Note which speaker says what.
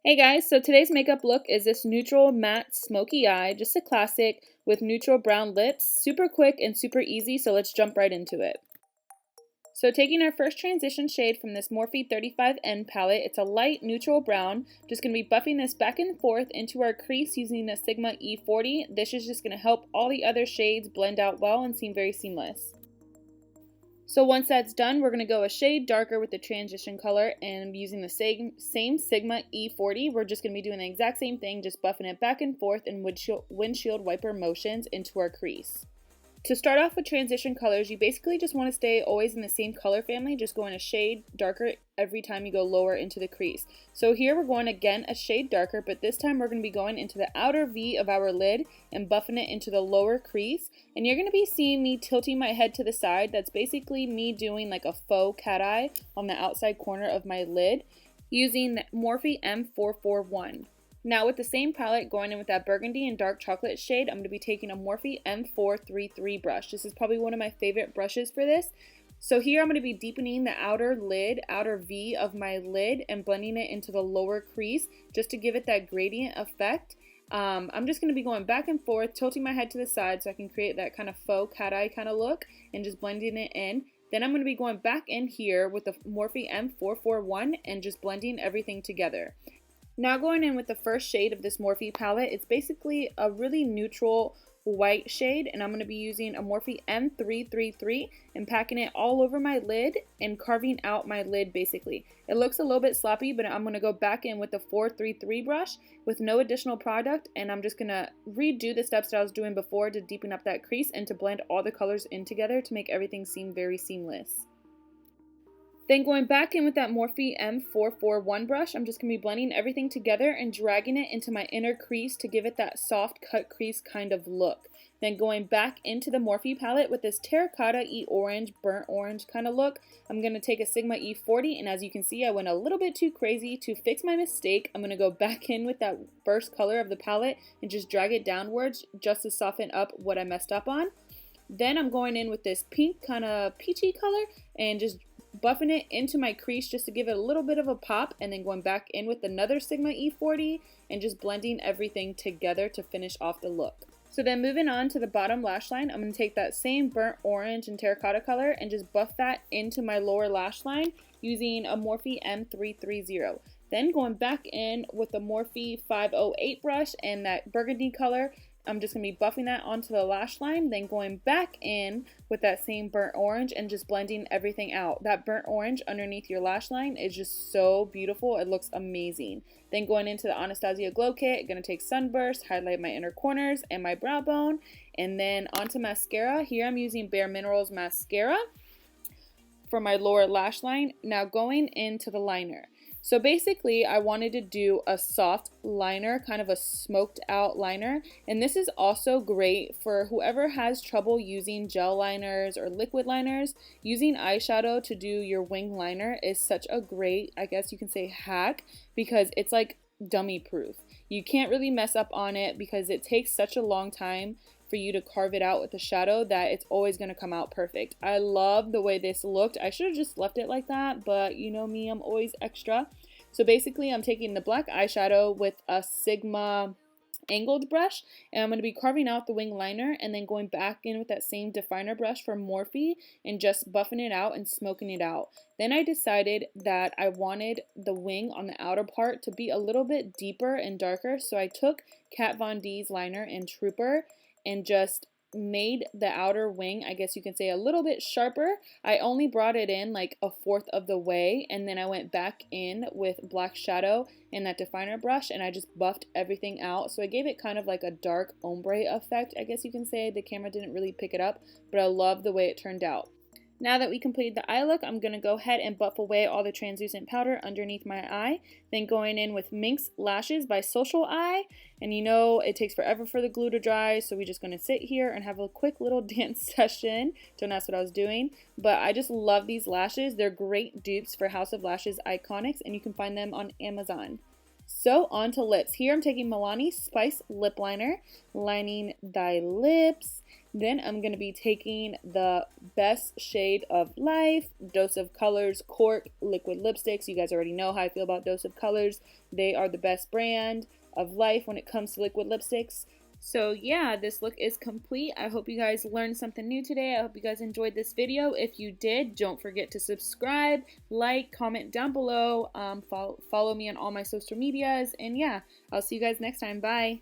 Speaker 1: Hey guys, so today's makeup look is this neutral matte smoky eye, just a classic with neutral brown lips, super quick and super easy, so let's jump right into it. So taking our first transition shade from this Morphe 35N palette, it's a light neutral brown, just going to be buffing this back and forth into our crease using the Sigma E40. This is just going to help all the other shades blend out well and seem very seamless. So once that's done, we're going to go a shade darker with the transition color and using the same Sigma E40. We're just going to be doing the exact same thing, just buffing it back and forth in windshield wiper motions into our crease. To start off with transition colors, you basically just want to stay always in the same color family, just going a shade darker every time you go lower into the crease. So here we're going again a shade darker, but this time we're going to be going into the outer V of our lid and buffing it into the lower crease. And you're going to be seeing me tilting my head to the side. That's basically me doing like a faux cat eye on the outside corner of my lid using the Morphe M441. Now with the same palette, going in with that burgundy and dark chocolate shade, I'm going to be taking a Morphe M433 brush. This is probably one of my favorite brushes for this. So here I'm going to be deepening the outer V of my lid and blending it into the lower crease just to give it that gradient effect. I'm just going to be going back and forth, tilting my head to the side so I can create that kind of faux cat eye kind of look and just blending it in. Then I'm going to be going back in here with the Morphe M441 and just blending everything together. Now going in with the first shade of this Morphe palette, it's basically a really neutral white shade, and I'm going to be using a Morphe M333 and packing it all over my lid and carving out my lid basically. It looks a little bit sloppy, but I'm going to go back in with the 433 brush with no additional product, and I'm just going to redo the steps that I was doing before to deepen up that crease and to blend all the colors in together to make everything seem very seamless. Then going back in with that Morphe M441 brush, I'm just going to be blending everything together and dragging it into my inner crease to give it that soft cut crease kind of look. Then going back into the Morphe palette with this terracotta orange, burnt orange kind of look, I'm going to take a Sigma E40, and as you can see I went a little bit too crazy. To fix my mistake, I'm going to go back in with that first color of the palette and just drag it downwards just to soften up what I messed up on. Then I'm going in with this pink kind of peachy color and just buffing it into my crease just to give it a little bit of a pop, and then going back in with another Sigma E40 and just blending everything together to finish off the look. So then moving on to the bottom lash line, I'm going to take that same burnt orange and terracotta color and just buff that into my lower lash line using a Morphe M330. Then going back in with the Morphe 508 brush and that burgundy color, I'm just going to be buffing that onto the lash line, then going back in with that same burnt orange and just blending everything out. That burnt orange underneath your lash line is just so beautiful. It looks amazing. Then going into the Anastasia Glow Kit, going to take Sunburst, highlight my inner corners and my brow bone, and then onto mascara. Here I'm using Bare Minerals mascara for my lower lash line. Now going into the liner. So basically I wanted to do a soft liner, kind of a smoked out liner, and this is also great for whoever has trouble using gel liners or liquid liners. Using eyeshadow to do your wing liner is such a great, I guess you can say, hack, because it's like dummy proof. You can't really mess up on it because it takes such a long time for you to carve it out with the shadow that it's always going to come out perfect. I love the way this looked. I should have just left it like that, but you know me, I'm always extra. So basically I'm taking the black eyeshadow with a Sigma angled brush, and I'm going to be carving out the wing liner and then going back in with that same definer brush from Morphe and just buffing it out and smoking it out. Then I decided that I wanted the wing on the outer part to be a little bit deeper and darker, so I took Kat Von D's liner and Trooper and just made the outer wing, I guess you can say, a little bit sharper. I only brought it in like a fourth of the way, and then I went back in with black shadow and that definer brush and I just buffed everything out. So I gave it kind of like a dark ombre effect, I guess you can say. The camera didn't really pick it up, but I love the way it turned out. Now that we completed the eye look, I'm going to go ahead and buff away all the translucent powder underneath my eye. Then going in with Minx Lashes by Social Eye. And you know it takes forever for the glue to dry, so we're just going to sit here and have a quick little dance session. Don't ask what I was doing. But I just love these lashes. They're great dupes for House of Lashes Iconics, and you can find them on Amazon. So on to lips. Here I'm taking Milani Spice Lip Liner, lining thy lips. Then I'm going to be taking the best shade of life, Dose of Colors Cork liquid lipsticks. You guys already know how I feel about Dose of Colors. They are the best brand of life when it comes to liquid lipsticks. So yeah, this look is complete. I hope you guys learned something new today. I hope you guys enjoyed this video. If you did, don't forget to subscribe, like, comment down below, follow me on all my social medias, and yeah, I'll see you guys next time. Bye.